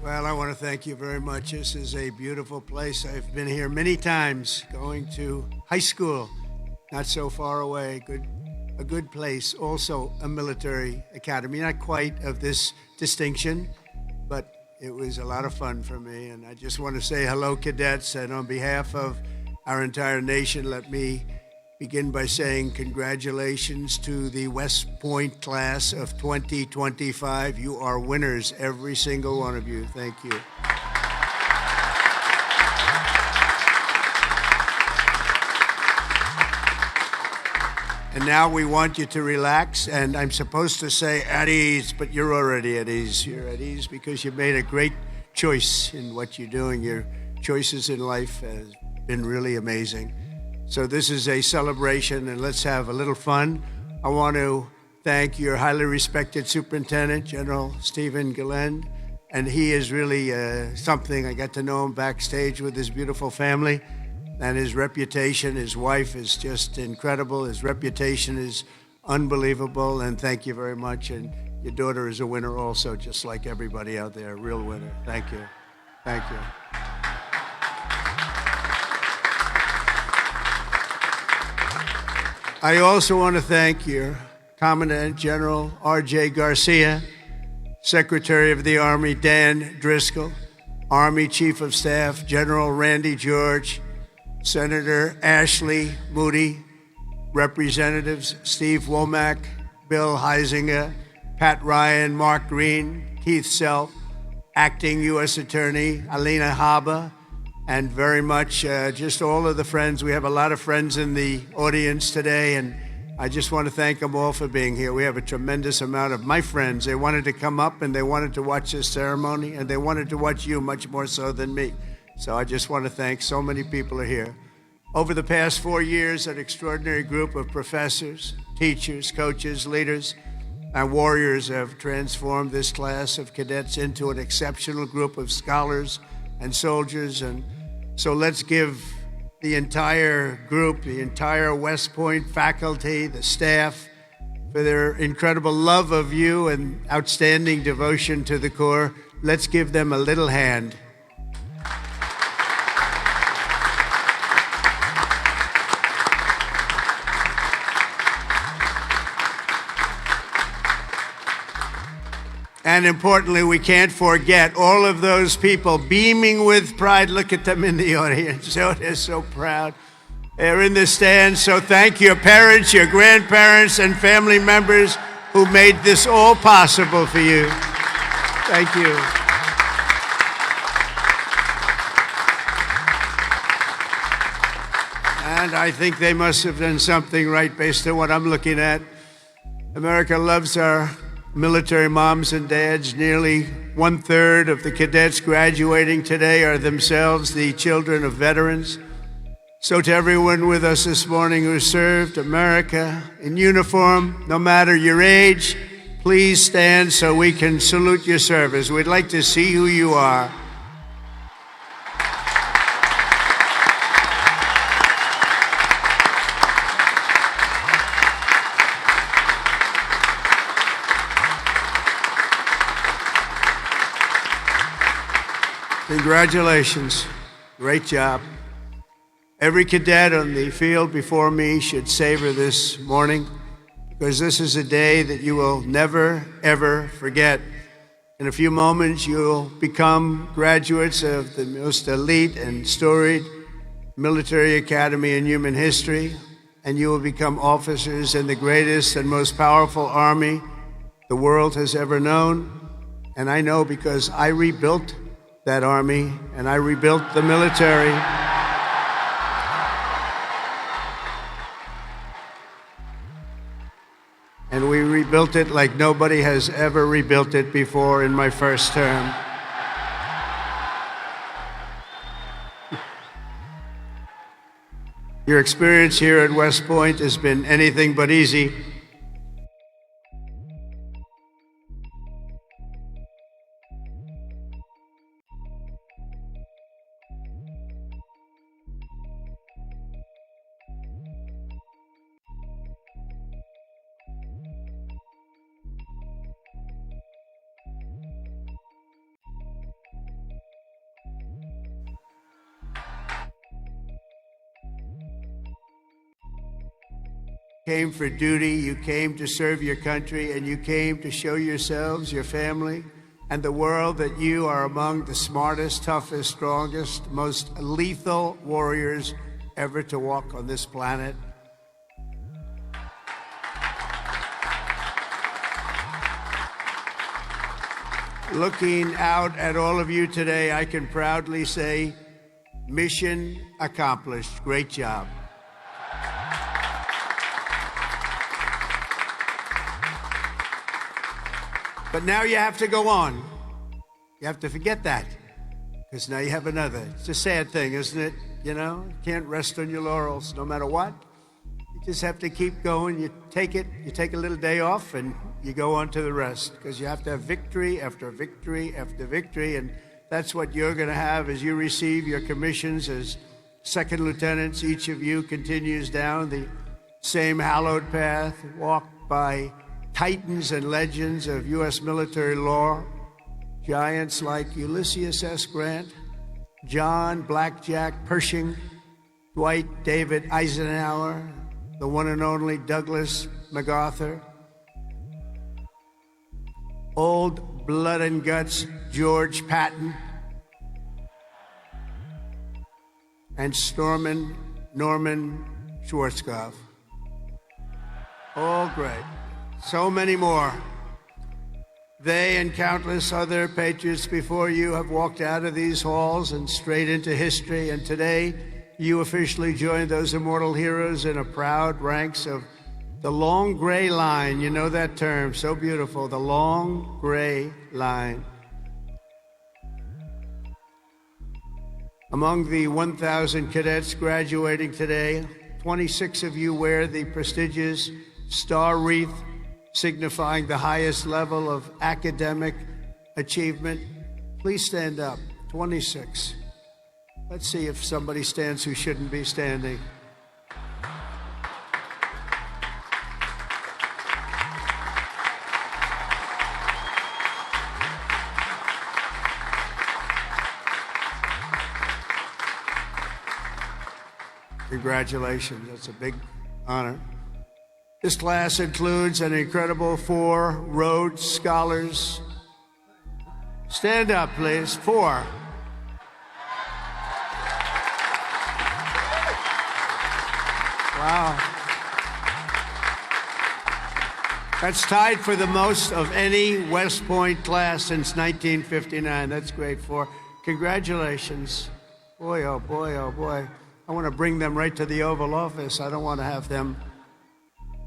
Well, I want to thank you very much. This is a beautiful place. I've been here many times going to high school, not so far away. A good place. Also, a military academy, not quite of this distinction, but it was a lot of fun for me. And I just want to say hello, cadets. And on behalf of our entire nation, let me begin by saying congratulations to the West Point class of 2025. You are winners, every single one of you. Thank you. And now we want you to relax, and I'm supposed to say at ease, but you're already at ease. You're at ease because you made a great choice in what you're doing. Your choices in life have been really amazing. So this is a celebration, and let's have a little fun. I want to thank your highly respected superintendent, General Stephen Gillen, and he is really something. I got to know him backstage with his beautiful family, and his reputation, his wife is just incredible. His reputation is unbelievable, and thank you very much. And your daughter is a winner also, just like everybody out there, a real winner. Thank you. Thank you. I also want to thank your Commandant General R.J. Garcia, Secretary of the Army Dan Driscoll, Army Chief of Staff General Randy George, Senator Ashley Moody, Representatives Steve Womack, Bill Heisinger, Pat Ryan, Mark Green, Keith Self, Acting U.S. Attorney Alina Haba, and very much just all of the friends. We have a lot of friends in the audience today, and I just want to thank them all for being here. We have a tremendous amount of my friends. They wanted to come up, and they wanted to watch this ceremony, and they wanted to watch you much more so than me. So I just want to thank so many people are here. Over the past 4 years, an extraordinary group of professors, teachers, coaches, leaders, and warriors have transformed this class of cadets into an exceptional group of scholars and soldiers. And so let's give the entire group, the entire West Point faculty, the staff, for their incredible love of you and outstanding devotion to the Corps. Let's give them a little hand. And importantly, we can't forget all of those people beaming with pride. Look at them in the audience. Oh, they're so proud. They're in the stands. So thank your parents, your grandparents, and family members who made this all possible for you. Thank you. And I think they must have done something right based on what I'm looking at. America loves our military moms and dads. Nearly 1/3 of the cadets graduating today are themselves the children of veterans. So to everyone with us this morning who served America in uniform, no matter your age, please stand so we can salute your service. We'd like to see who you are. Congratulations. Great job. Every cadet on the field before me should savor this morning, because this is a day that you will never, ever forget. In a few moments, you'll become graduates of the most elite and storied military academy in human history, and you will become officers in the greatest and most powerful army the world has ever known. And I know because I rebuilt that army, and I rebuilt the military. And we rebuilt it like nobody has ever rebuilt it before in my first term. Your experience here at West Point has been anything but easy. came for duty, you came to serve your country, and you came to show yourselves, your family, and the world that you are among the smartest, toughest, strongest, most lethal warriors ever to walk on this planet. Looking out at all of you today, I can proudly say, mission accomplished. Great job. But now you have to go on. You have to forget that, because now you have another. It's a sad thing, isn't it? You know, you can't rest on your laurels no matter what. You just have to keep going. You take a little day off, and you go on to the rest, because you have to have victory after victory after victory, and that's what you're going to have as you receive your commissions as second lieutenants. Each of you continues down the same hallowed path, walked by titans and legends of U.S. military lore, giants like Ulysses S. Grant, John Blackjack Pershing, Dwight David Eisenhower, the one and only Douglas MacArthur, old blood and guts George Patton, and Norman Schwarzkopf. All great. So many more. They and countless other patriots before you have walked out of these halls and straight into history, and today you officially join those immortal heroes in a proud ranks of the long gray line. You know that term, so beautiful, the long gray line. Among the 1,000 cadets graduating today, 26 of you wear the prestigious star wreath signifying the highest level of academic achievement. Please stand up. 26. Let's see if somebody stands who shouldn't be standing. Congratulations. That's a big honor. This class includes an incredible 4 Rhodes Scholars. Stand up, please. 4. Wow. That's tied for the most of any West Point class since 1959. That's great. 4. Congratulations. Boy, oh boy, oh boy. I want to bring them right to the Oval Office. I don't want to have them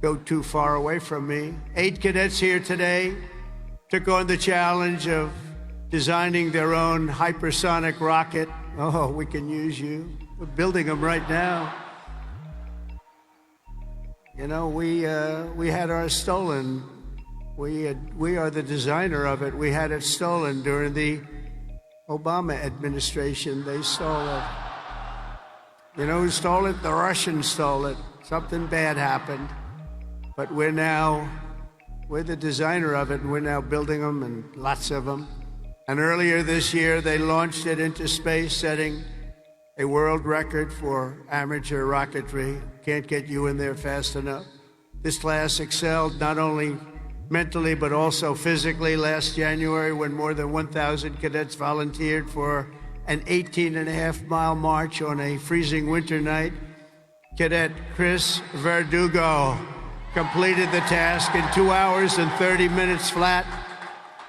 go too far away from me. 8 cadets here today took on the challenge of designing their own hypersonic rocket. Oh, we can use you. We're building them right now. You know, we had ours stolen. We are the designer of it. We had it stolen during the Obama administration. They stole it. You know who stole it? The Russians stole it. Something bad happened. But we're the designer of it, and we're now building them, and lots of them. And earlier this year, they launched it into space, setting a world record for amateur rocketry. Can't get you in there fast enough. This class excelled not only mentally, but also physically. Last January, when more than 1,000 cadets volunteered for an 18.5-mile march on a freezing winter night, Cadet Chris Verdugo completed the task in 2 hours and 30 minutes flat,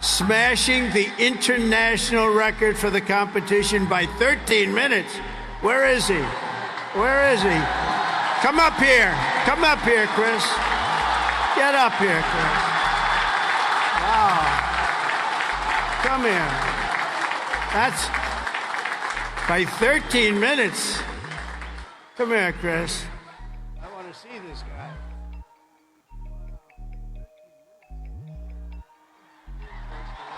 smashing the international record for the competition by 13 minutes. Where is he? Where is he? Come up here. Come up here, Chris. Get up here, Chris. Wow. Come here. That's by 13 minutes. Come here, Chris. I want to see this guy.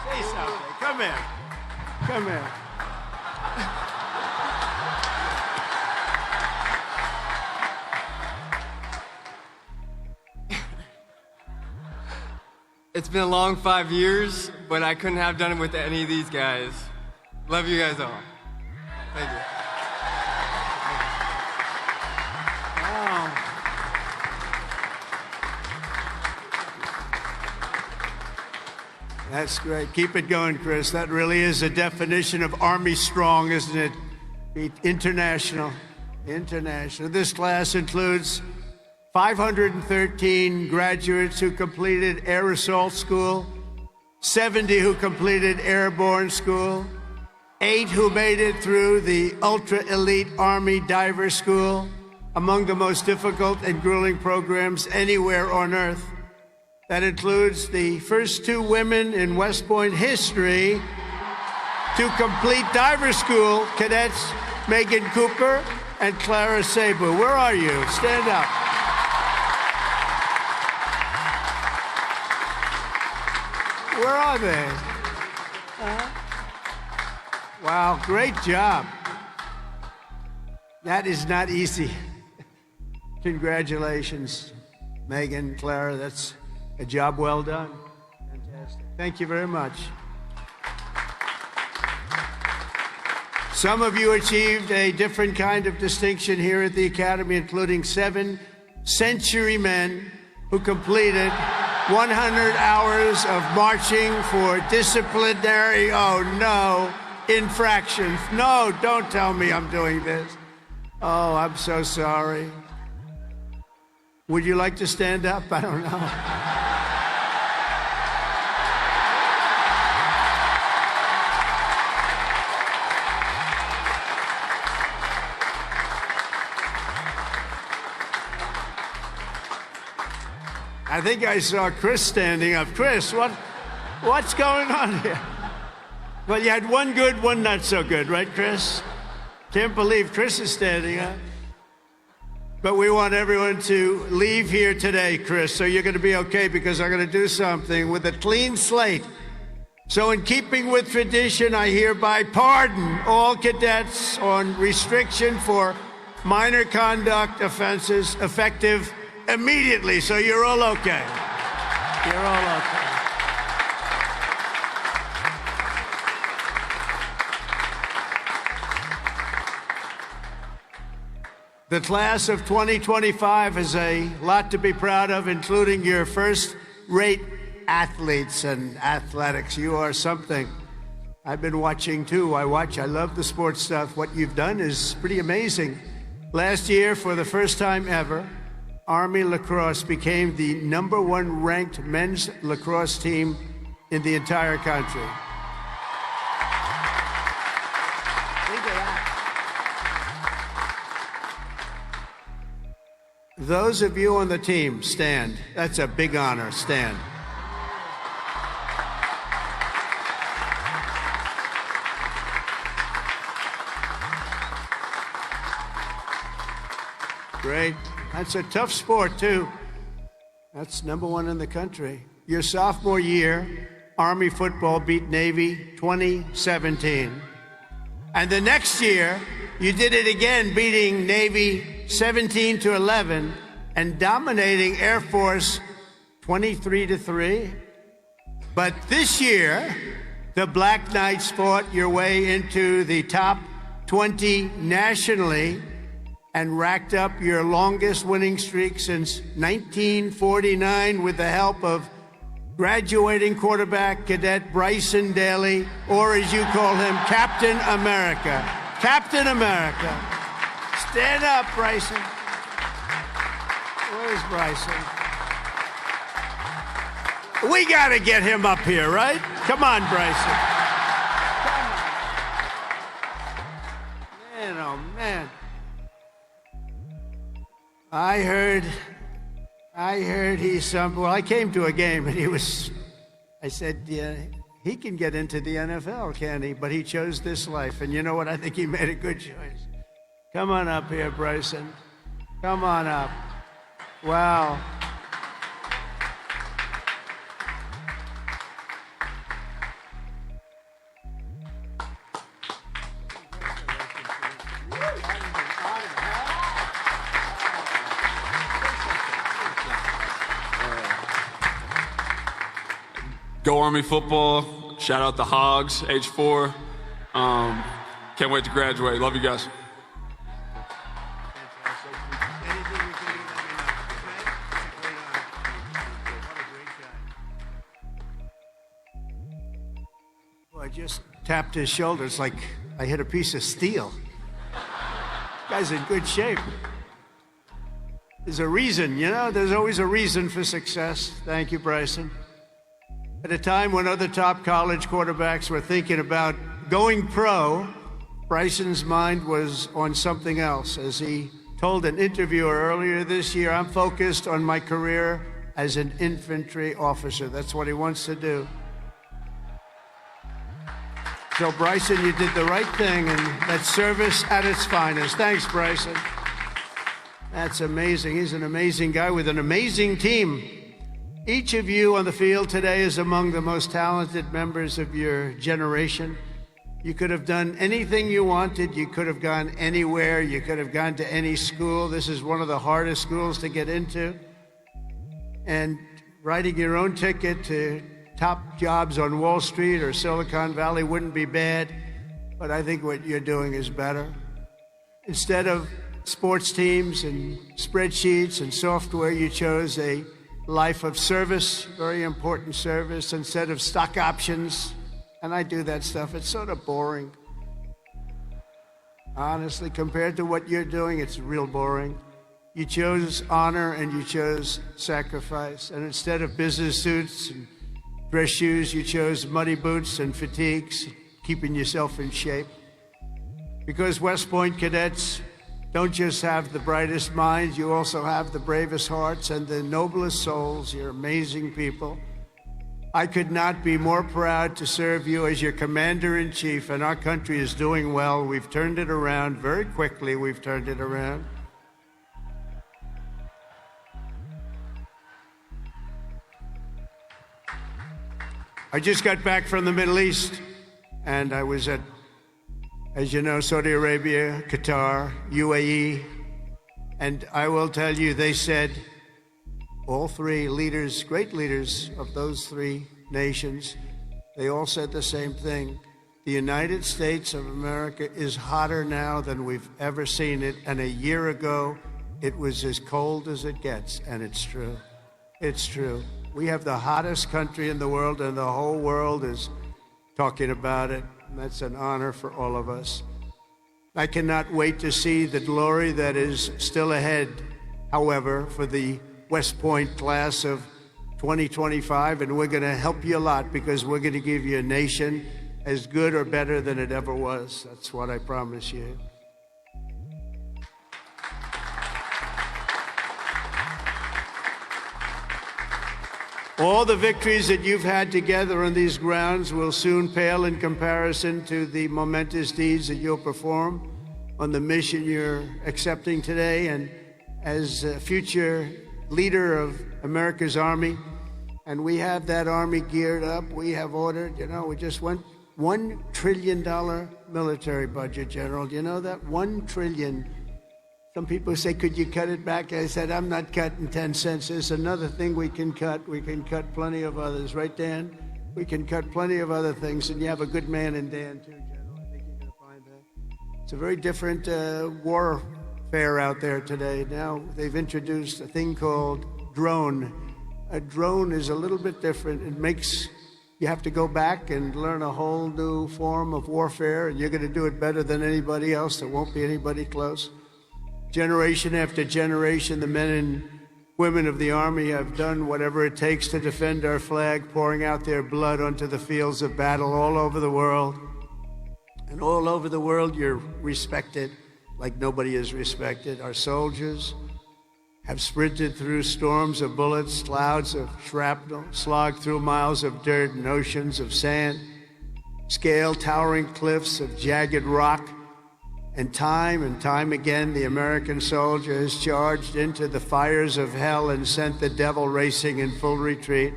Say something. Come here. Come here. It's been a long 5 years, but I couldn't have done it with any of these guys. Love you guys all. Thank you. Wow. That's great. Keep it going, Chris. That really is a definition of Army strong, isn't it? International. International. This class includes 513 graduates who completed Air Assault School, 70 who completed Airborne School, 8 who made it through the Ultra Elite Army Diver School, among the most difficult and grueling programs anywhere on Earth. That includes the first 2 women in West Point history to complete diver school, Cadets Megan Cooper and Clara Sabu. Where are you? Stand up. Where are they? Wow, great job. That is not easy. Congratulations, Megan, Clara. That's a job well done. Fantastic. Thank you very much. Some of you achieved a different kind of distinction here at the Academy, including 7 century men who completed 100 hours of marching for disciplinary, infractions. No, don't tell me I'm doing this. Oh, I'm so sorry. Would you like to stand up? I don't know. I think I saw Chris standing up. Chris, what's going on here? Well, you had one good, one not so good, right, Chris? Can't believe Chris is standing up. But we want everyone to leave here today, Chris, so you're going to be okay, because I'm going to do something with a clean slate. So in keeping with tradition, I hereby pardon all cadets on restriction for minor conduct offenses effective immediately. So you're all okay. You're all okay. The class of 2025 has a lot to be proud of, including your first-rate athletes and athletics. You are something. I've been watching, too. I love the sports stuff. What you've done is pretty amazing. Last year, for the first time ever, Army lacrosse became the #1 ranked men's lacrosse team in the entire country. Those of you on the team, stand. That's a big honor. Stand. Great. That's a tough sport, too. That's #1 in the country. Your sophomore year, Army football beat Navy 2017. And the next year, you did it again, beating Navy 17-11 and dominating Air Force 23-3. But this year, the Black Knights fought your way into the top 20 nationally and racked up your longest winning streak since 1949 with the help of graduating quarterback cadet Bryson Daly, or as you call him, Captain America. Captain America. Stand up, Bryson. Where's Bryson? We got to get him up here, right? Come on, Bryson. Man, oh, man. I heard he's well, I came to a game and I said, yeah, he can get into the NFL, can he? But he chose this life. And you know what? I think he made a good choice. Come on up here, Bryson. Come on up. Wow. Go Army football. Shout out the Hogs, age 4. Can't wait to graduate. Love you guys. I just tapped his shoulder. It's like I hit a piece of steel. Guy's in good shape. There's a reason, you know, there's always a reason for success. Thank you, Bryson. At a time when other top college quarterbacks were thinking about going pro, Bryson's mind was on something else. As he told an interviewer earlier this year, I'm focused on my career as an infantry officer. That's what he wants to do. So, Bryson, you did the right thing, and that's service at its finest. Thanks, Bryson. That's amazing. He's an amazing guy with an amazing team. Each of you on the field today is among the most talented members of your generation. You could have done anything you wanted. You could have gone anywhere. You could have gone to any school. This is one of the hardest schools to get into. And writing your own ticket to top jobs on Wall Street or Silicon Valley wouldn't be bad, but I think what you're doing is better. Instead of sports teams and spreadsheets and software, you chose a life of service, very important service, instead of stock options. And I do that stuff. It's sort of boring. Honestly, compared to what you're doing, it's real boring. You chose honor and you chose sacrifice. And instead of business suits and dress shoes, you chose muddy boots and fatigues, keeping yourself in shape. Because West Point cadets don't just have the brightest minds, you also have the bravest hearts and the noblest souls. You're amazing people. I could not be more proud to serve you as your commander-in-chief, and our country is doing well. We've turned it around very quickly. We've turned it around. I just got back from the Middle East, and I was at, as you know, Saudi Arabia, Qatar, UAE, and I will tell you, they said, all three leaders, great leaders of those three nations, they all said the same thing. The United States of America is hotter now than we've ever seen it, and a year ago, it was as cold as it gets, and it's true. It's true. We have the hottest country in the world, and the whole world is talking about it. And that's an honor for all of us. I cannot wait to see the glory that is still ahead, however, for the West Point class of 2025, and we're going to help you a lot because we're going to give you a nation as good or better than it ever was. That's what I promise you. All the victories that you've had together on these grounds will soon pale in comparison to the momentous deeds that you'll perform on the mission you're accepting today. And as a future leader of America's Army, and we have that Army geared up, we have ordered, you know, we just went $1 trillion military budget, General. Do you know that? $1 trillion. Some people say, could you cut it back? I said, I'm not cutting 10 cents. There's another thing we can cut. We can cut plenty of others. Right, Dan? We can cut plenty of other things. And you have a good man in Dan, too, General. I think you're going to find that. It's a very different warfare out there today. Now they've introduced a thing called drone. A drone is a little bit different. It makes you have to go back and learn a whole new form of warfare, and you're going to do it better than anybody else. There won't be anybody close. Generation after generation, the men and women of the Army have done whatever it takes to defend our flag, pouring out their blood onto the fields of battle all over the world. And all over the world, you're respected like nobody is respected. Our soldiers have sprinted through storms of bullets, clouds of shrapnel, slogged through miles of dirt and oceans of sand, scaled towering cliffs of jagged rock. And time again, the American soldier has charged into the fires of hell and sent the devil racing in full retreat.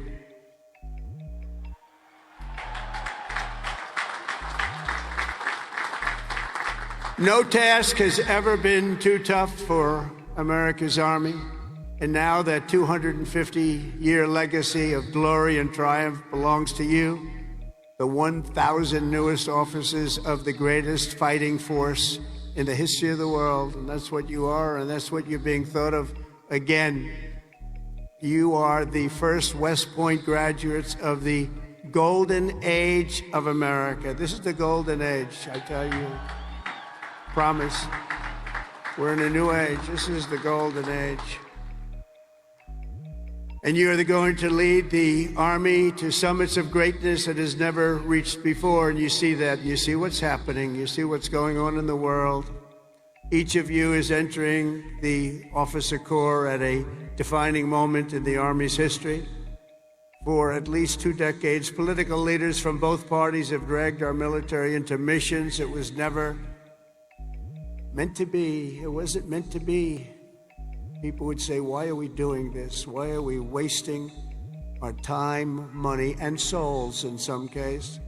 No task has ever been too tough for America's Army. And now that 250-year legacy of glory and triumph belongs to you, the 1,000 newest officers of the greatest fighting force in the history of the world. And that's what you are, and that's what you're being thought of. Again, you are the first West Point graduates of the golden age of America. This is the golden age, I tell you. Promise. We're in a new age. This is the golden age. And you are going to lead the Army to summits of greatness that has never reached before. And you see that. You see what's happening. You see what's going on in the world. Each of you is entering the officer corps at a defining moment in the Army's history. For at least 2 decades, political leaders from both parties have dragged our military into missions it was never meant to be. It wasn't meant to be. People would say, why are we doing this? Why are we wasting our time, money, and souls in some case?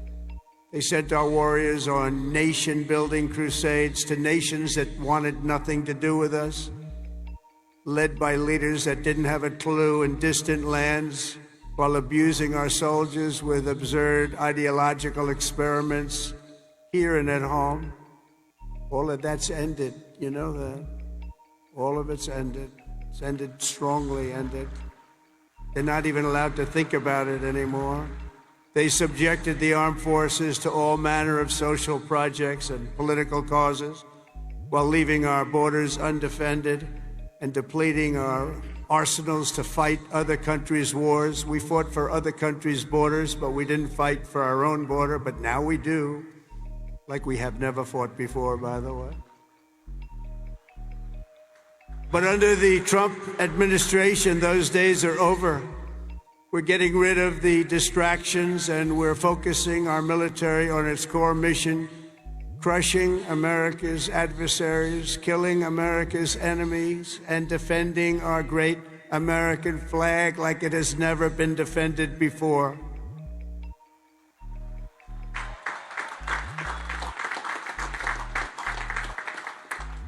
They sent our warriors on nation-building crusades to nations that wanted nothing to do with us, led by leaders that didn't have a clue in distant lands, while abusing our soldiers with absurd ideological experiments here and at home. All of that's ended. You know that. All of it's ended. It's ended strongly ended. They're not even allowed to think about it anymore. They subjected the armed forces to all manner of social projects and political causes while leaving our borders undefended and depleting our arsenals to fight other countries' wars. We fought for other countries' borders, but we didn't fight for our own border, but now we do, like we have never fought before, by the way. But under the Trump administration, those days are over. We're getting rid of the distractions and we're focusing our military on its core mission, crushing America's adversaries, killing America's enemies, and defending our great American flag like it has never been defended before.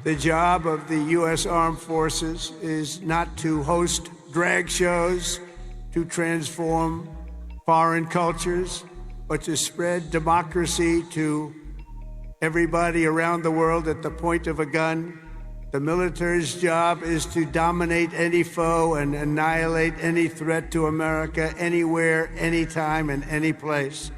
The job of the U.S. Armed Forces is not to host drag shows, to transform foreign cultures, but to spread democracy to everybody around the world at the point of a gun. The military's job is to dominate any foe and annihilate any threat to America, anywhere, anytime, and any place.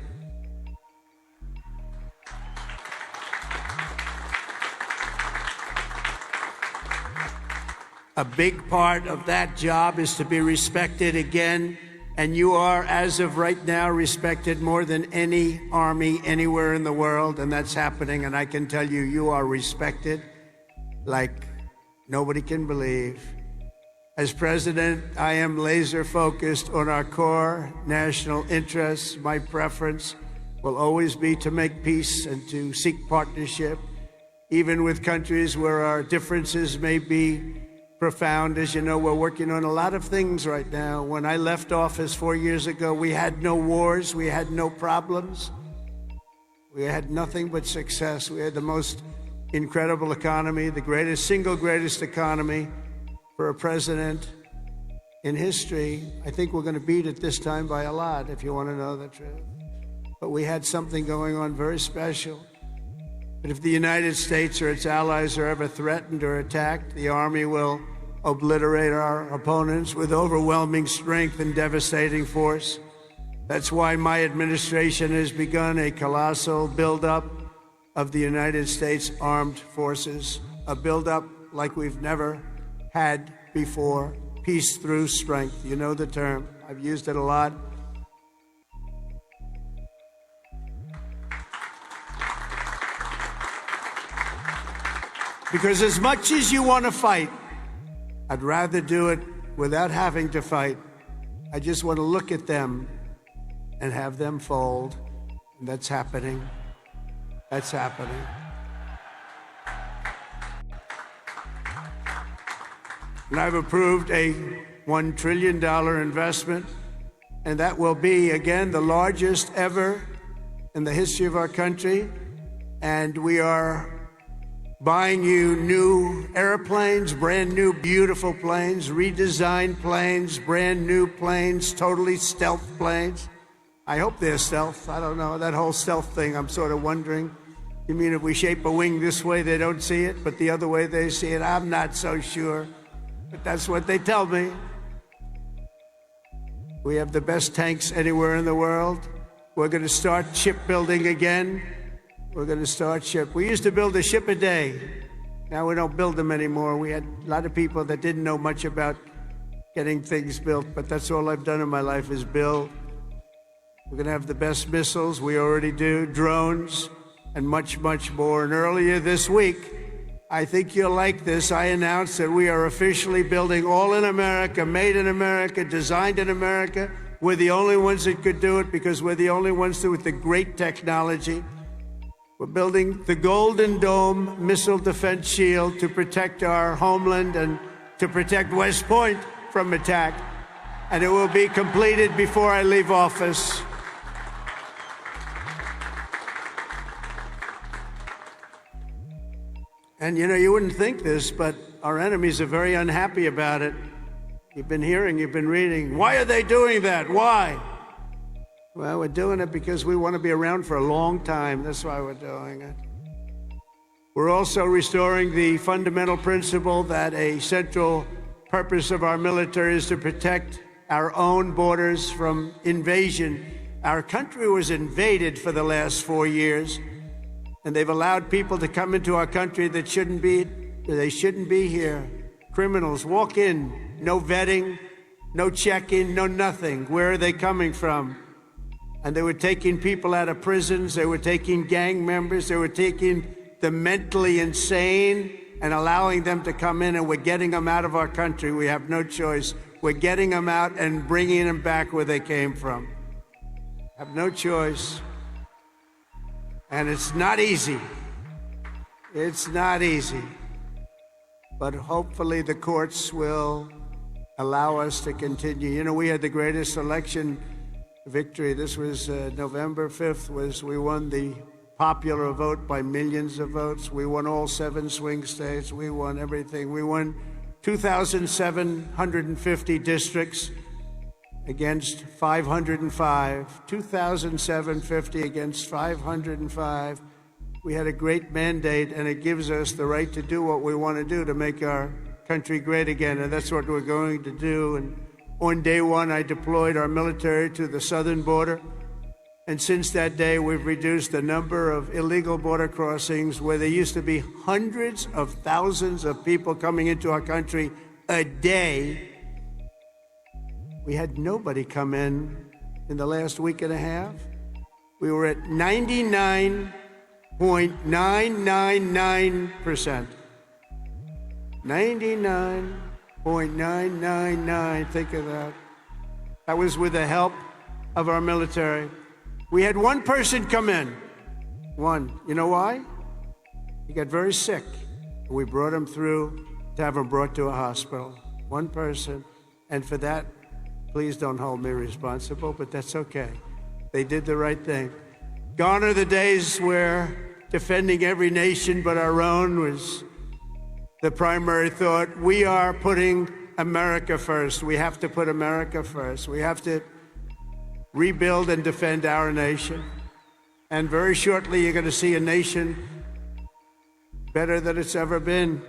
A big part of that job is to be respected again, and you are, as of right now, respected more than any army anywhere in the world, and that's happening, and I can tell you, you are respected like nobody can believe. As president, I am laser focused on our core national interests. My preference will always be to make peace and to seek partnership, even with countries where our differences may be profound. As you know, we're working on a lot of things right now. When I left office 4 years ago, we had no wars, we had no problems. We had nothing but success. We had the most incredible economy, the greatest, single greatest economy for a president in history. I think we're going to beat it this time by a lot, if you want to know the truth. But we had something going on very special. But if the United States or its allies are ever threatened or attacked, the Army will obliterate our opponents with overwhelming strength and devastating force. That's why my administration has begun a colossal buildup of the United States Armed Forces, a buildup like we've never had before. Peace through strength. You know the term. I've used it a lot. Because as much as you want to fight, I'd rather do it without having to fight. I just want to look at them and have them fold. And that's happening. That's happening. And I've approved a $1 trillion investment, and that will be, again, the largest ever in the history of our country. And we are buying you new airplanes, brand new, beautiful planes, redesigned planes, brand new planes, totally stealth planes. I hope they're stealth. I don't know. That whole stealth thing, I'm sort of wondering. You mean if we shape a wing this way, they don't see it, but the other way they see it? I'm not so sure. But that's what they tell me. We have the best tanks anywhere in the world. We're going to start shipbuilding again. We're going to start ship. We used to build a ship a day. Now we don't build them anymore. We had a lot of people that didn't know much about getting things built, but that's all I've done in my life is build. We're going to have the best missiles. We already do. Drones and much, much more. And earlier this week, I think you'll like this, I announced that we are officially building all in America, made in America, designed in America. We're the only ones that could do it because we're the only ones with the great technology. We're building the Golden Dome missile defense shield to protect our homeland and to protect West Point from attack. And it will be completed before I leave office. And you know, you wouldn't think this, but our enemies are very unhappy about it. You've been hearing, you've been reading. Why are they doing that? Why? Well, we're doing it because we want to be around for a long time. That's why we're doing it. We're also restoring the fundamental principle that a central purpose of our military is to protect our own borders from invasion. Our country was invaded for the last 4 years. And they've allowed people to come into our country that shouldn't be here. Criminals walk in, no vetting, no checking, no nothing. Where are they coming from? And they were taking people out of prisons. They were taking gang members. They were taking the mentally insane and allowing them to come in, and we're getting them out of our country. We have no choice. We're getting them out and bringing them back where they came from. Have no choice. And it's not easy. It's not easy. But hopefully the courts will allow us to continue. You know, we had the greatest election victory. This was November 5th, we won the popular vote by millions of votes. We won all 7 swing states. We won everything. We won 2,750 districts against 505, 2,750 against 505. We had a great mandate, and it gives us the right to do what we want to do to make our country great again, and that's what we're going to do. And on day one, I deployed our military to the southern border, and since that day, we've reduced the number of illegal border crossings where there used to be hundreds of thousands of people coming into our country a day. We had nobody come in the last week and a half. We were at 99.999%. 99.999, think of that. That was with the help of our military. We had one person come in. One. You know why? He got very sick. We brought him through to have him brought to a hospital. One person. And for that, please don't hold me responsible, but that's okay. They did the right thing. Gone are the days where defending every nation but our own was the primary thought. We are putting America first. We have to put America first. We have to rebuild and defend our nation. And very shortly, you're going to see a nation better than it's ever been.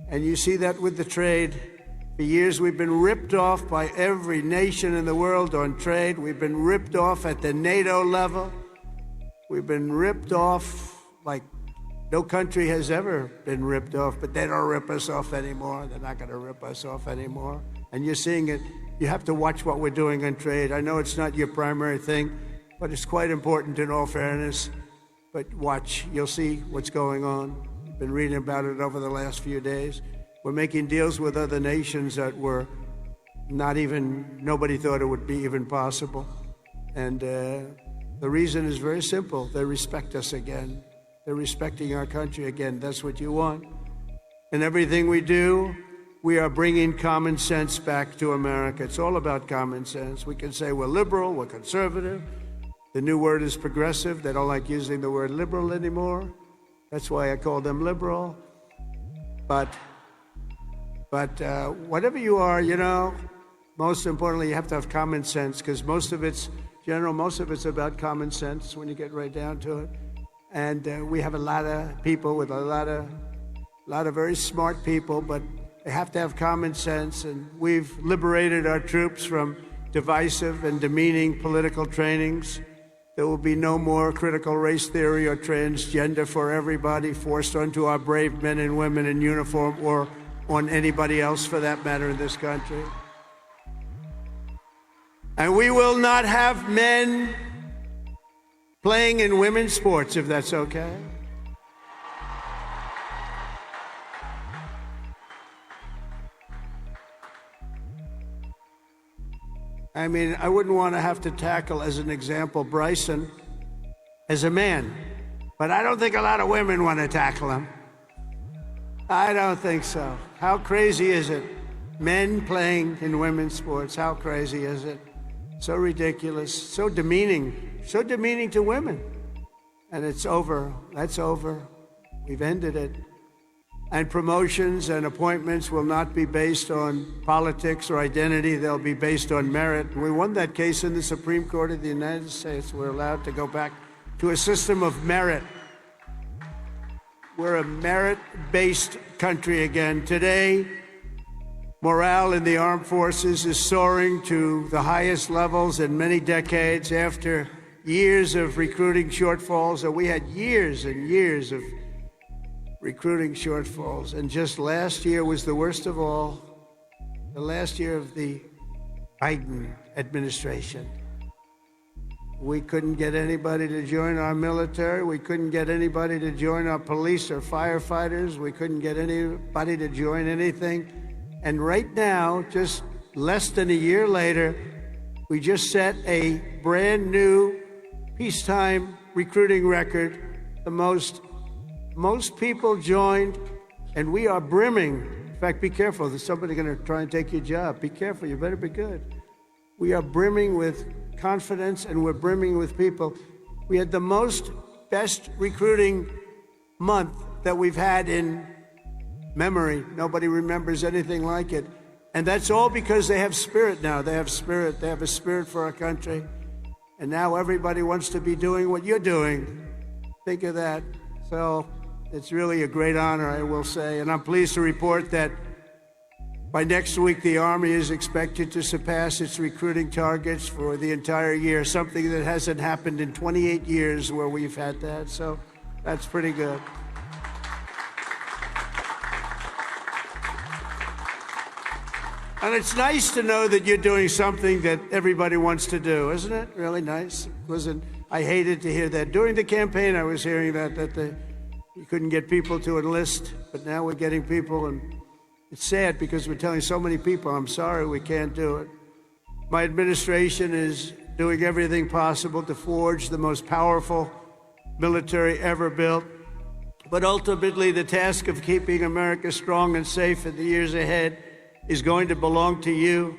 And you see that with the trade. For years, we've been ripped off by every nation in the world on trade. We've been ripped off at the NATO level. We've been ripped off like no country has ever been ripped off, but they don't rip us off anymore. They're not going to rip us off anymore. And you're seeing it. You have to watch what we're doing on trade. I know it's not your primary thing, but it's quite important in all fairness. But watch. You'll see what's going on. I've been reading about it over the last few days. We're making deals with other nations that were nobody thought it would be even possible. And the reason is very simple. They respect us again. They're respecting our country again. That's what you want. And everything we do, we are bringing common sense back to America. It's all about common sense. We can say we're liberal, we're conservative. The new word is progressive. They don't like using the word liberal anymore. That's why I call them liberal. But whatever you are, you know, most importantly, you have to have common sense, because most of it's about common sense when you get right down to it. And we have a lot of people with a lot of very smart people, but they have to have common sense. And we've liberated our troops from divisive and demeaning political trainings. There will be no more critical race theory or transgender for everybody forced onto our brave men and women in uniform or on anybody else for that matter in this country. And we will not have men playing in women's sports, if that's okay. I mean, I wouldn't want to have to tackle, as an example, Bryson as a man. But I don't think a lot of women want to tackle him. I don't think so. How crazy is it? Men playing in women's sports, how crazy is it? So ridiculous, so demeaning to women. And it's over. That's over. We've ended it. And promotions and appointments will not be based on politics or identity. They'll be based on merit. We won that case in the Supreme Court of the United States. We're allowed to go back to a system of merit. We're a merit-based country again. Today, morale in the armed forces is soaring to the highest levels in many decades after years of recruiting shortfalls. We had years and years of recruiting shortfalls. And just last year was the worst of all, the last year of the Biden administration. We couldn't get anybody to join our military. We couldn't get anybody to join our police or firefighters. We couldn't get anybody to join anything. And right now, just less than a year later, we just set a brand new peacetime recruiting record. The most people joined, and we are brimming. In fact, be careful. There's somebody going to try and take your job. Be careful. You better be good. We are brimming with confidence, and we're brimming with people. We had the best recruiting month that we've had in memory. Nobody remembers anything like it. And that's all because they have spirit now. They have spirit. They have a spirit for our country. And now everybody wants to be doing what you're doing. Think of that. So it's really a great honor, I will say. And I'm pleased to report that by next week, the Army is expected to surpass its recruiting targets for the entire year, something that hasn't happened in 28 years where we've had that. So that's pretty good. And it's nice to know that you're doing something that everybody wants to do, isn't it? Really nice. I hated to hear that. During the campaign, I was hearing that you couldn't get people to enlist, but now we're getting people, and it's sad because we're telling so many people, I'm sorry, we can't do it. My administration is doing everything possible to forge the most powerful military ever built. But ultimately, the task of keeping America strong and safe in the years ahead is going to belong to you.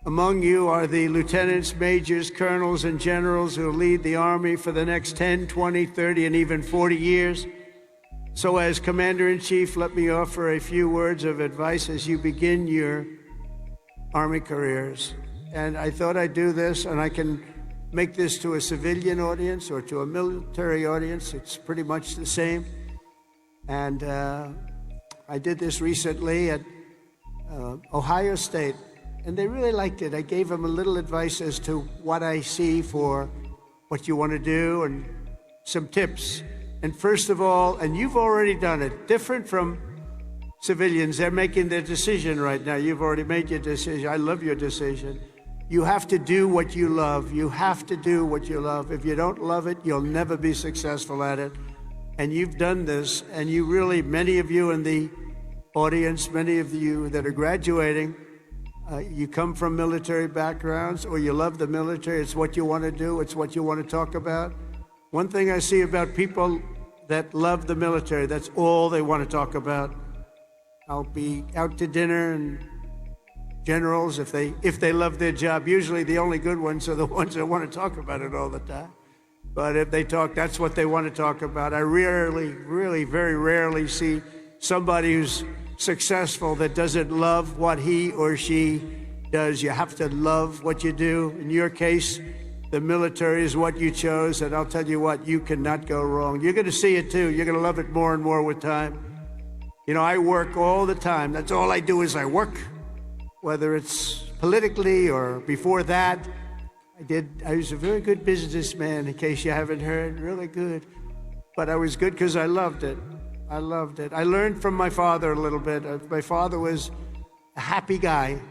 Among you are the lieutenants, majors, colonels, and generals who lead the Army for the next 10, 20, 30, and even 40 years. So as Commander-in-Chief, let me offer a few words of advice as you begin your Army careers. And I thought I'd do this, and I can make this to a civilian audience or to a military audience. It's pretty much the same. And I did this recently at Ohio State, and they really liked it. I gave them a little advice as to what I see for what you want to do and some tips. And first of all, and you've already done it, different from civilians, they're making their decision right now. You've already made your decision. I love your decision. You have to do what you love. You have to do what you love. If you don't love it, you'll never be successful at it. And you've done this, and you really, many of you in the audience, many of you that are graduating, you come from military backgrounds or you love the military. It's what you want to do. It's what you want to talk about. One thing I see about people that love the military, that's all they want to talk about. I'll be out to dinner, and generals, if they love their job, usually the only good ones are the ones that want to talk about it all the time. But if they talk, that's what they want to talk about. I very rarely see somebody who's successful that doesn't love what he or she does. You have to love what you do. In your case, the military is what you chose, and I'll tell you what, you cannot go wrong. You're going to see it too. You're going to love it more and more with time. You know, I work all the time. That's all I do is I work, whether it's politically or before that. I was a very good businessman, in case you haven't heard, really good. But I was good because I loved it. I loved it. I learned from my father a little bit. My father was a happy guy,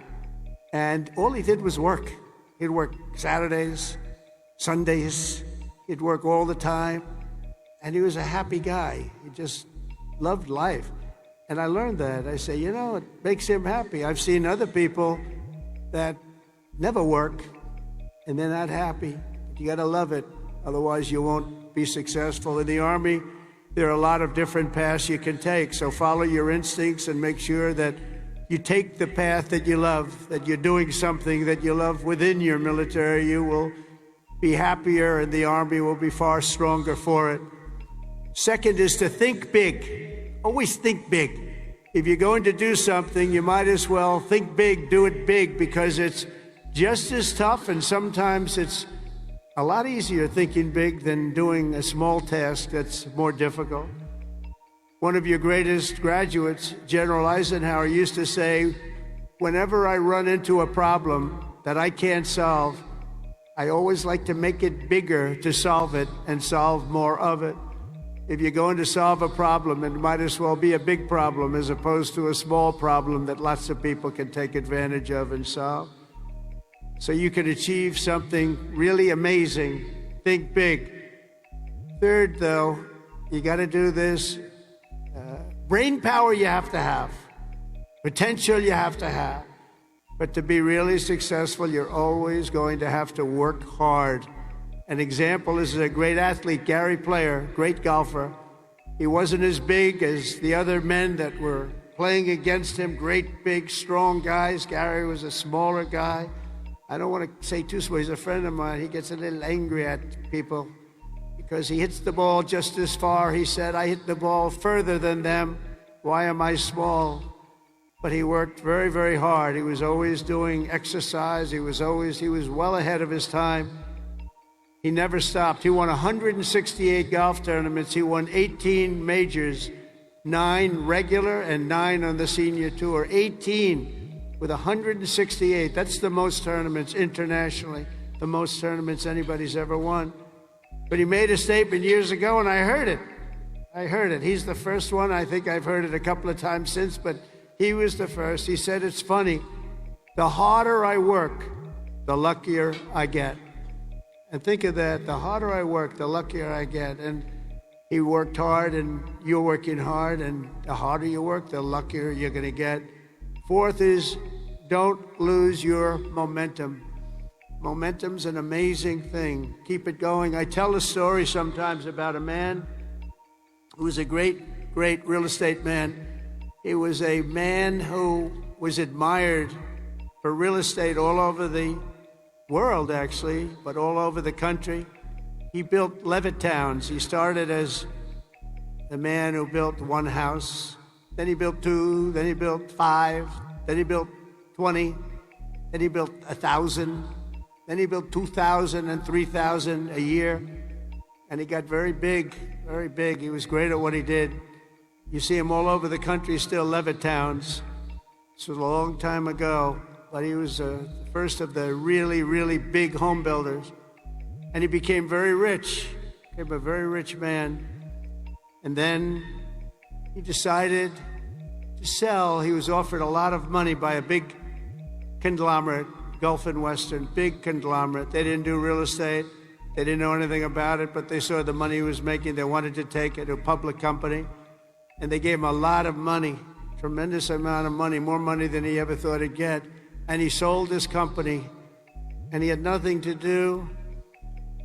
and all he did was work. He'd work Saturdays, Sundays. He'd work all the time, and he was a happy guy. He just loved life. And I learned that. I say, it makes him happy. I've seen other people that never work, and they're not happy. You got to love it, otherwise you won't be successful. In the Army, there are a lot of different paths you can take, so follow your instincts and make sure that you take the path that you love, that you're doing something that you love within your military. You will be happier, and the Army will be far stronger for it. Second is to think big. Always think big. If you're going to do something, you might as well think big, do it big, because it's just as tough, and sometimes it's a lot easier thinking big than doing a small task that's more difficult. One of your greatest graduates, General Eisenhower, used to say, whenever I run into a problem that I can't solve, I always like to make it bigger to solve it and solve more of it. If you're going to solve a problem, it might as well be a big problem as opposed to a small problem that lots of people can take advantage of and solve. So you can achieve something really amazing. Think big. Third, though, you got to do this. Brain power you have to have. Potential you have to have. But to be really successful, you're always going to have to work hard. An example is a great athlete, Gary Player, great golfer. He wasn't as big as the other men that were playing against him, great, big, strong guys. Gary was a smaller guy. I don't want to say too small. He's a friend of mine. He gets a little angry at people because he hits the ball just as far. He said, I hit the ball further than them. Why am I small? But he worked very, very hard. He was always doing exercise. He was well ahead of his time. He never stopped. He won 168 golf tournaments. He won 18 majors, 9 regular and 9 on the senior tour. 18 with 168. That's the most tournaments internationally, the most tournaments anybody's ever won. But he made a statement years ago, and I heard it. He's the first one. I think I've heard it a couple of times since, but he was the first. He said, it's funny. The harder I work, the luckier I get. And think of that. The harder I work, the luckier I get. And he worked hard, and you're working hard, and the harder you work, the luckier you're going to get. Fourth is don't lose your momentum. Momentum's an amazing thing. Keep it going. I tell a story sometimes about a man who was a great, great real estate man. He was a man who was admired for real estate all over the world, actually, but all over the country. He built Levittowns. He started as the man who built one house. Then he built 2, then he built 5, then he built 20, then he built 1,000, then he built 2,000 and 3,000 a year. And he got very big, very big. He was great at what he did. You see him all over the country still, Levittowns. This was a long time ago, but he was the first of the really, really big home builders. And he became very rich, became a very rich man. And then he decided to sell. He was offered a lot of money by a big conglomerate, Gulf and Western, big conglomerate. They didn't do real estate. They didn't know anything about it, but they saw the money he was making. They wanted to take it to a public company. And they gave him a lot of money, tremendous amount of money, more money than he ever thought he'd get. And he sold his company, and he had nothing to do.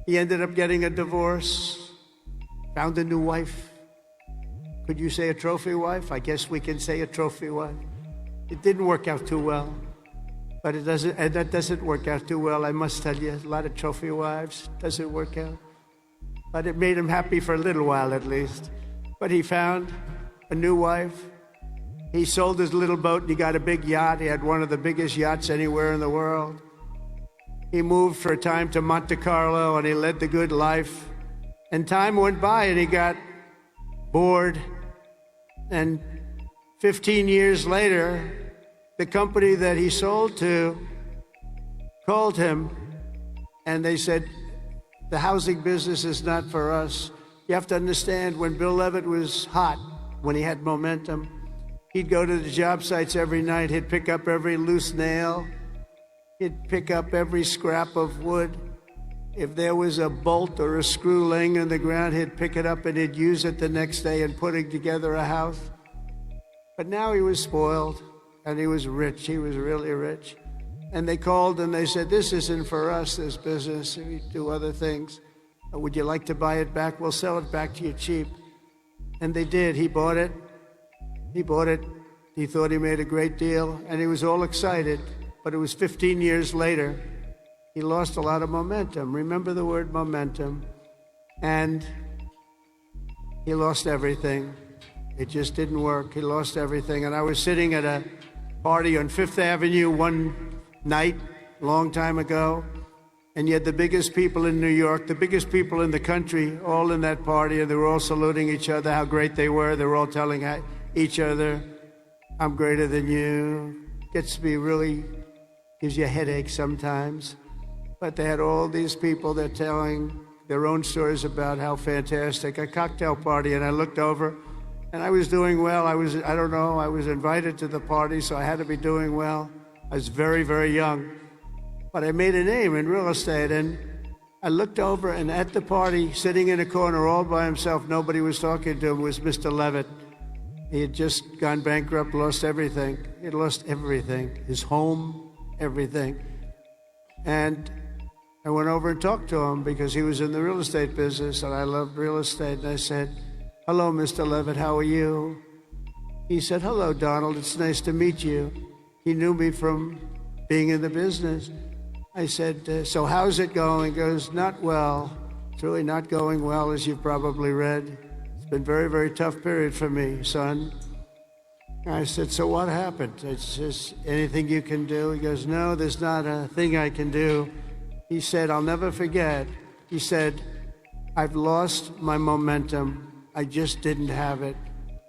He ended up getting a divorce, found a new wife. Could you say a trophy wife? I guess we can say a trophy wife. It didn't work out too well, but that doesn't work out too well, I must tell you. A lot of trophy wives, doesn't work out. But it made him happy for a little while at least. But he found a new wife. He sold his little boat and he got a big yacht. He had one of the biggest yachts anywhere in the world. He moved for a time to Monte Carlo and he led the good life. And time went by and he got bored. And 15 years later, the company that he sold to called him And they said, the housing business is not for us. You have to understand, when Bill Levitt was hot, when he had momentum, he'd go to the job sites every night. He'd pick up every loose nail. He'd pick up every scrap of wood. If there was a bolt or a screw laying on the ground, he'd pick it up and he'd use it the next day in putting together a house. But now he was spoiled, and he was rich. He was really rich. And they called and they said, this isn't for us, this business. We do other things. Would you like to buy it back? We'll sell it back to you cheap. And they did. He bought it. He bought it. He thought he made a great deal, and he was all excited. But it was 15 years later. He lost a lot of momentum. Remember the word momentum. And he lost everything. It just didn't work. He lost everything. And I was sitting at a party on Fifth Avenue one night, a long time ago, and you had the biggest people in New York, the biggest people in the country, all in that party, and they were all saluting each other, how great they were. They were all telling each other, I'm greater than you. Gets to be really, gives you a headache sometimes. But they had all these people, they're telling their own stories about how fantastic, a cocktail party, and I looked over, and I was doing well. I was invited to the party, so I had to be doing well. I was very, very young, but I made a name in real estate, and I looked over, and at the party, sitting in a corner all by himself, nobody was talking to him, was Mr. Levitt. He had just gone bankrupt, lost everything. He had lost everything, his home, everything. And I went over and talked to him because he was in the real estate business, and I loved real estate, and I said, hello, Mr. Levitt, how are you? He said, hello, Donald, it's nice to meet you. He knew me from being in the business. I said, so how's it going? He goes, not well. It's really not going well, as you've probably read. It's been a very, very tough period for me, son. I said, so what happened? It's just anything you can do? He goes, no, there's not a thing I can do. He said, I'll never forget. He said, I've lost my momentum. I just didn't have it.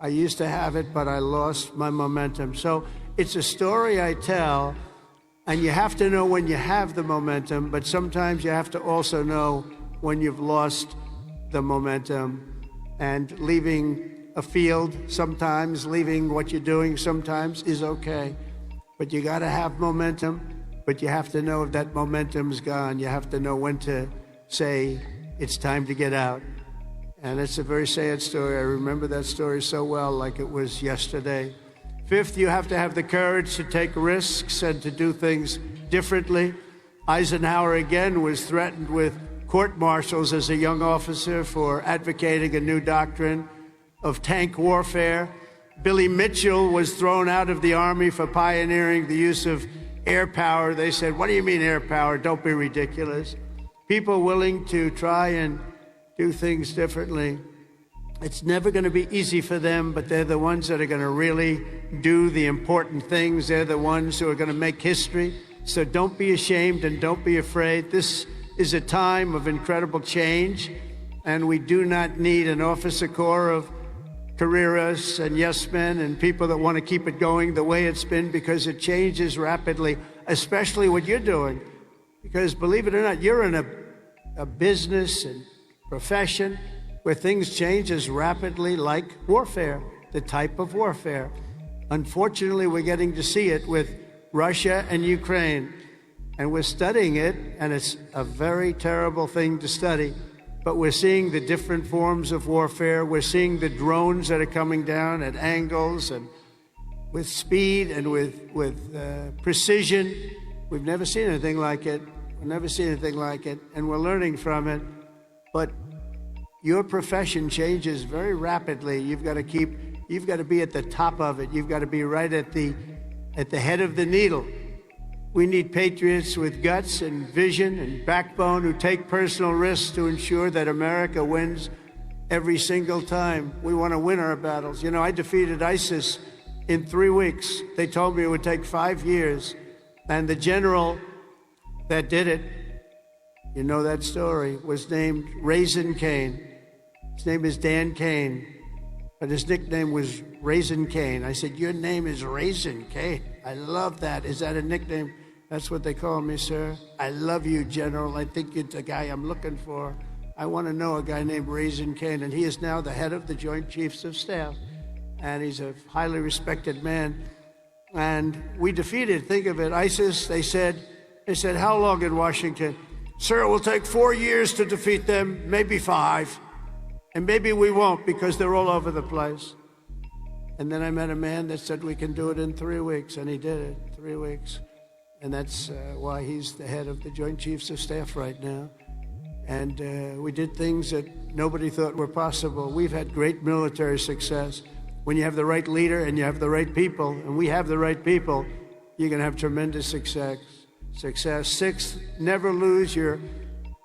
I used to have it, but I lost my momentum. So it's a story I tell, and you have to know when you have the momentum, but sometimes you have to also know when you've lost the momentum. And leaving a field sometimes, leaving what you're doing sometimes is okay. But you gotta have momentum, but you have to know if that momentum's gone. You have to know when to say, it's time to get out. And it's a very sad story. I remember that story so well, like it was yesterday. Fifth, you have to have the courage to take risks and to do things differently. Eisenhower, again, was threatened with court-martials as a young officer for advocating a new doctrine of tank warfare. Billy Mitchell was thrown out of the Army for pioneering the use of air power. They said, what do you mean air power? Don't be ridiculous. People willing to try and do things differently. It's never going to be easy for them, but they're the ones that are going to really do the important things. They're the ones who are going to make history. So don't be ashamed and don't be afraid. This is a time of incredible change, and we do not need an officer corps of careerists and yes men and people that want to keep it going the way it's been, because it changes rapidly, especially what you're doing. Because believe it or not, you're in a business and profession where things change as rapidly like warfare, the type of warfare. Unfortunately, we're getting to see it with Russia and Ukraine, and we're studying it, and it's a very terrible thing to study, but we're seeing the different forms of warfare. We're seeing the drones that are coming down at angles and with speed and with precision. We've never seen anything like it. We've never seen anything like it, and we're learning from it. But your profession changes very rapidly. You've got to be at the top of it. You've got to be right at the head of the needle. We need patriots with guts and vision and backbone who take personal risks to ensure that America wins every single time. We want to win our battles. You know, I defeated ISIS in 3 weeks. They told me it would take 5 years. And the general that did it, you know that story, was named Raisin Cane. His name is Dan Cane, but his nickname was Raisin Cane. I said, your name is Raisin Cane. I love that. Is that a nickname? That's what they call me, sir. I love you, General. I think you're the guy I'm looking for. I want to know a guy named Raisin Kane, and he is now the head of the Joint Chiefs of Staff, and he's a highly respected man. And we defeated, think of it, ISIS. They said, how long in Washington? Sir, it will take 4 years to defeat them, maybe 5. And maybe we won't because they're all over the place. And then I met a man that said we can do it in 3 weeks, and he did it, 3 weeks. And that's why he's the head of the Joint Chiefs of Staff right now. And we did things that nobody thought were possible. We've had great military success. When you have the right leader and you have the right people, and we have the right people, you're going to have tremendous success. 6th, never lose your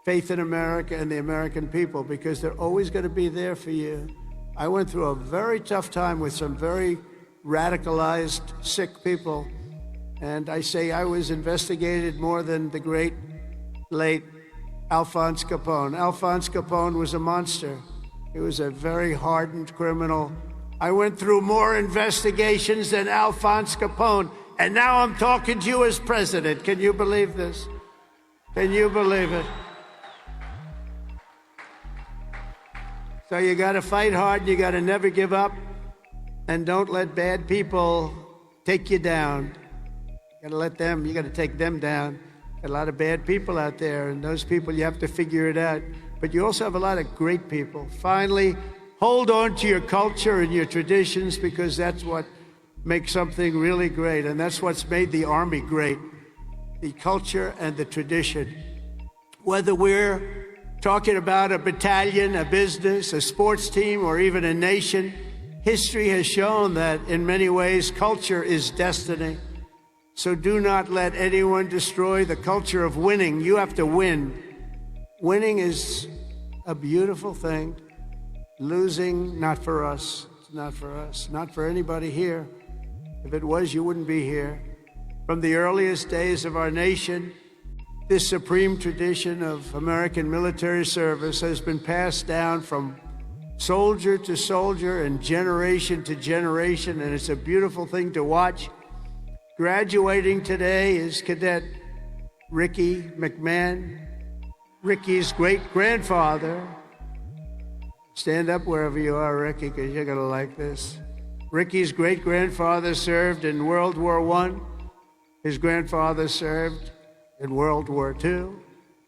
faith in America and the American people, because they're always going to be there for you. I went through a very tough time with some very radicalized, sick people. And I say I was investigated more than the great, late Alphonse Capone. Alphonse Capone was a monster. He was a very hardened criminal. I went through more investigations than Alphonse Capone, and now I'm talking to you as president. Can you believe this? Can you believe it? So you got to fight hard. You got to never give up, and don't let bad people take you down. You got to take them down. Got a lot of bad people out there, and those people, you have to figure it out. But you also have a lot of great people. Finally, hold on to your culture and your traditions, because that's what makes something really great, and that's what's made the Army great, the culture and the tradition. Whether we're talking about a battalion, a business, a sports team, or even a nation, history has shown that in many ways, culture is destiny. So do not let anyone destroy the culture of winning. You have to win. Winning is a beautiful thing. Losing, not for us. It's not for us. Not for anybody here. If it was, you wouldn't be here. From the earliest days of our nation, this supreme tradition of American military service has been passed down from soldier to soldier and generation to generation, and it's a beautiful thing to watch. Graduating today is Cadet Ricky McMahon, Ricky's great-grandfather. Stand up wherever you are, Ricky, because you're going to like this. Ricky's great-grandfather served in World War I. His grandfather served in World War II.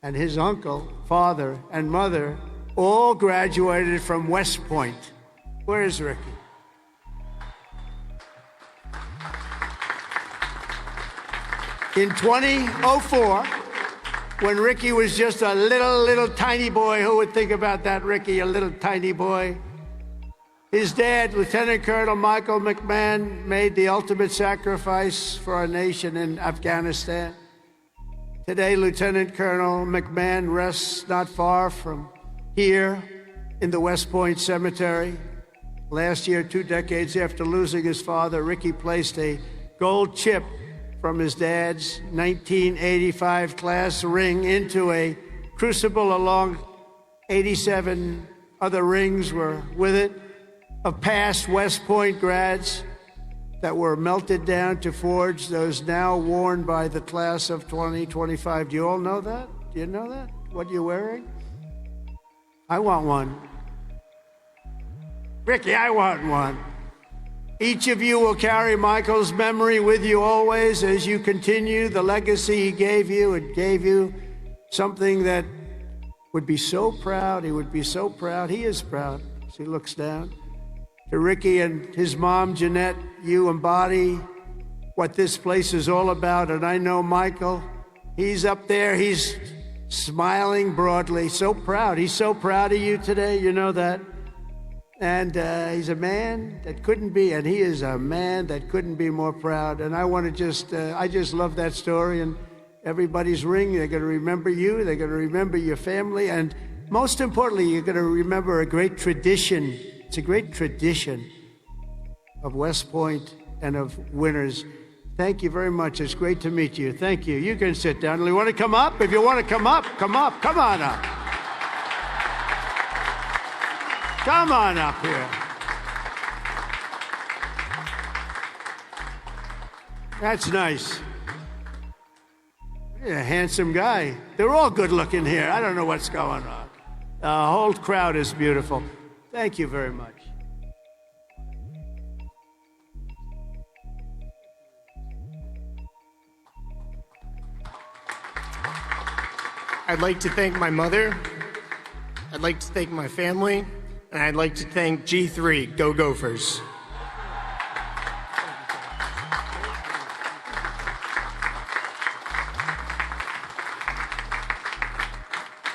And his uncle, father, and mother all graduated from West Point. Where is Ricky? In 2004, when Ricky was just a little tiny boy, who would think about that, Ricky, a little tiny boy? His dad, Lieutenant Colonel Michael McMahon, made the ultimate sacrifice for our nation in Afghanistan. Today, Lieutenant Colonel McMahon rests not far from here in the West Point Cemetery. Last year, 2 decades after losing his father, Ricky placed a gold chip from his dad's 1985 class ring into a crucible. Along 87 other rings were with it, of past West Point grads that were melted down to forge those now worn by the class of 2025. Do you all know that? Do you know that? What you're wearing? I want one. Ricky, I want one. Each of you will carry Michael's memory with you always as you continue the legacy he gave you. It gave you something that would be so proud. He would be so proud. He is proud as he looks down. To Ricky and his mom, Jeanette, you embody what this place is all about. And I know Michael, he's up there. He's smiling broadly, so proud. He's so proud of you today. You know that. And he's a man that couldn't be, and he is a man that couldn't be more proud. And I want to I just love that story. And everybody's ring, they're going to remember you. They're going to remember your family. And most importantly, you're going to remember a great tradition. It's a great tradition of West Point and of winners. Thank you very much. It's great to meet you. Thank you. You can sit down. You want to come up? If you want to come up, come up. Come on up. Come on up here. That's nice. a handsome guy. They're all good looking here. I don't know what's going on. The whole crowd is beautiful. Thank you very much. I'd like to thank my mother, I'd like to thank my family, and I'd like to thank G3, Go Gophers.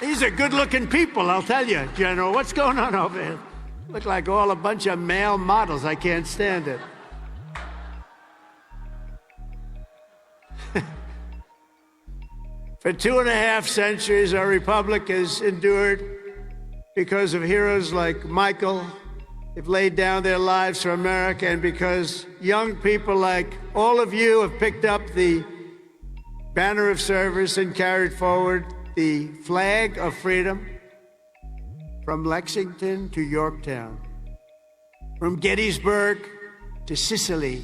These are good-looking people, I'll tell you, General. What's going on over here? Look like all a bunch of male models. I can't stand it. For 2.5 centuries, our republic has endured because of heroes like Michael. They've laid down their lives for America, and because young people like all of you have picked up the banner of service and carried forward the flag of freedom from Lexington to Yorktown, from Gettysburg to Sicily,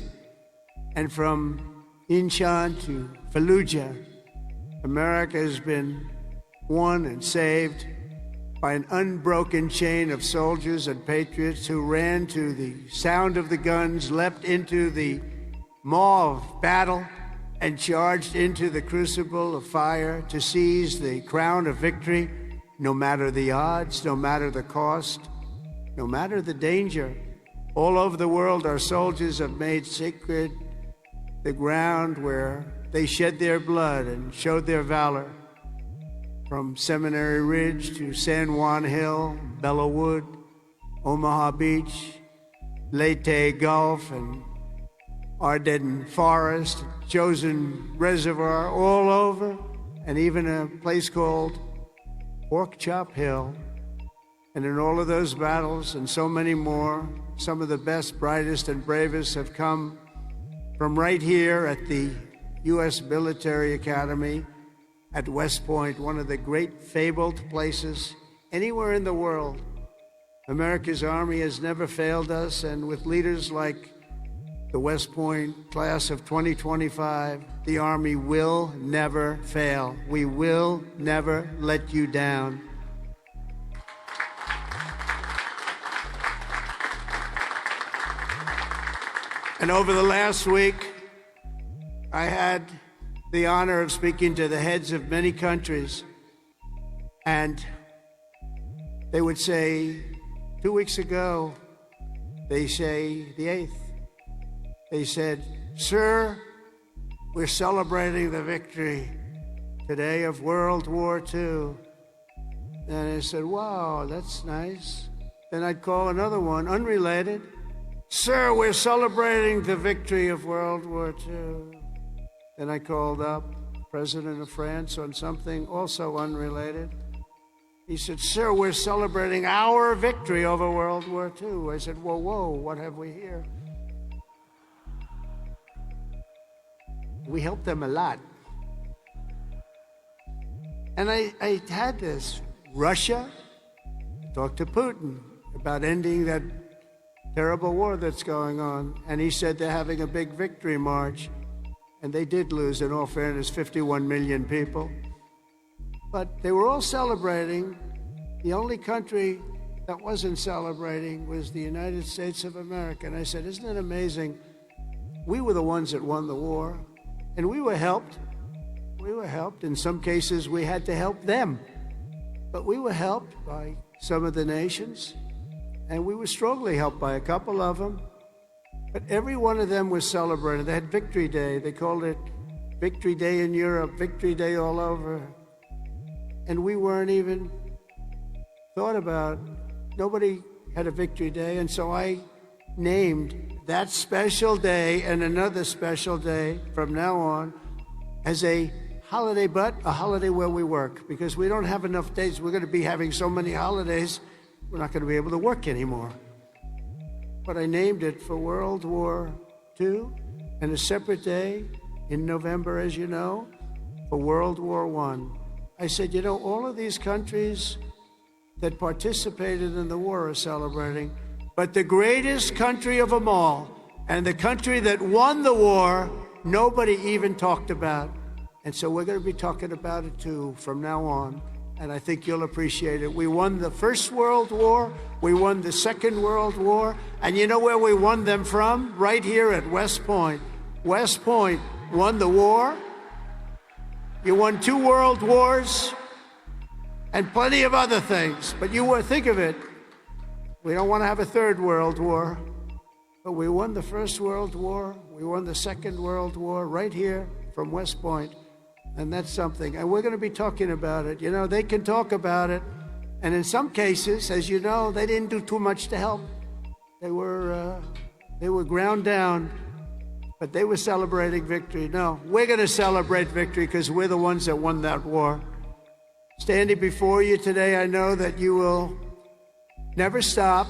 and from Incheon to Fallujah. America has been won and saved by an unbroken chain of soldiers and patriots who ran to the sound of the guns, leapt into the maw of battle, and charged into the crucible of fire to seize the crown of victory, no matter the odds, no matter the cost, no matter the danger. All over the world, our soldiers have made sacred the ground where they shed their blood and showed their valor. From Seminary Ridge to San Juan Hill, Belleau Wood, Omaha Beach, Leyte Gulf, and Ardennes Forest, Chosin Reservoir, all over, and even a place called Pork Chop Hill. And in all of those battles and so many more, some of the best, brightest, and bravest have come from right here at the U.S. Military Academy at West Point, one of the great fabled places anywhere in the world. America's Army has never failed us, and with leaders like the West Point class of 2025, the Army will never fail. We will never let you down. And over the last week, I had the honor of speaking to the heads of many countries, and they would say, 2 weeks ago, they say the 8th, they said, "Sir, we're celebrating the victory today of World War II." And I said, "Wow, that's nice." Then I'd call another one, unrelated. "Sir, we're celebrating the victory of World War II." Then I called up President of France on something also unrelated. He said, "Sir, we're celebrating our victory over World War II." I said, "Whoa, whoa, what have we here?" We helped them a lot. And I had this. Russia talked to Putin about ending that terrible war that's going on. And he said they're having a big victory march. And they did lose, in all fairness, 51 million people. But they were all celebrating. The only country that wasn't celebrating was the United States of America. And I said, isn't it amazing? We were the ones that won the war. And we were helped. We were helped. In some cases, we had to help them. But we were helped by some of the nations. And we were strongly helped by a couple of them. But every one of them was celebrated. They had Victory Day. They called it Victory Day in Europe, Victory Day all over. And we weren't even thought about. Nobody had a Victory Day. And so I named that special day and another special day from now on as a holiday, but a holiday where we work, because we don't have enough days. We're going to be having so many holidays, we're not going to be able to work anymore. But I named it for World War II, and a separate day in November, as you know, for World War I. I said, all of these countries that participated in the war are celebrating, but the greatest country of them all, and the country that won the war, nobody even talked about. And so we're going to be talking about it too from now on. And I think you'll appreciate it. We won the First World War. We won the Second World War. And you know where we won them from? Right here at West Point. West Point won the war. You won 2 world wars and plenty of other things. But think of it. We don't want to have a 3rd World War. But we won the First World War. We won the Second World War right here from West Point. And that's something. And we're going to be talking about it. You know, they can talk about it. And in some cases, as you know, they didn't do too much to help. They were ground down, but they were celebrating victory. No, we're going to celebrate victory because we're the ones that won that war. Standing before you today, I know that you will never stop.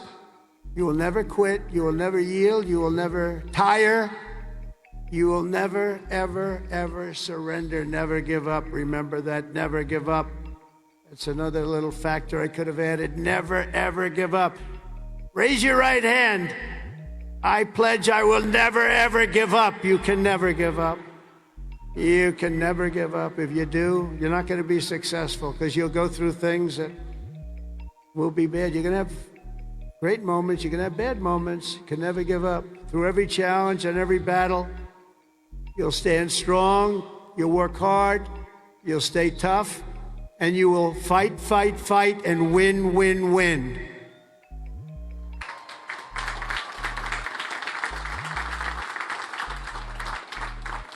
You will never quit. You will never yield. You will never tire. You will never, ever, ever surrender, never give up. Remember that, never give up. That's another little factor I could have added. Never, ever give up. Raise your right hand. I pledge I will never, ever give up. You can never give up. You can never give up. If you do, you're not going to be successful because you'll go through things that will be bad. You're going to have great moments. You're going to have bad moments. You can never give up. Through every challenge and every battle, you'll stand strong, you'll work hard, you'll stay tough, and you will fight, fight, fight, and win, win, win.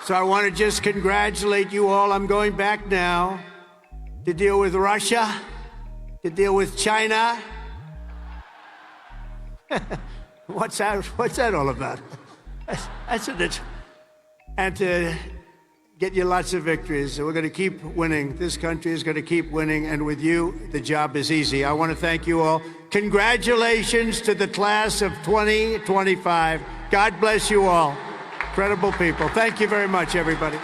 So I want to just congratulate you all. I'm going back now to deal with Russia, to deal with China. What's that all about? That's what it's... And to get you lots of victories. We're going to keep winning. This country is going to keep winning. And with you, the job is easy. I want to thank you all. Congratulations to the class of 2025. God bless you all. Incredible people. Thank you very much, everybody.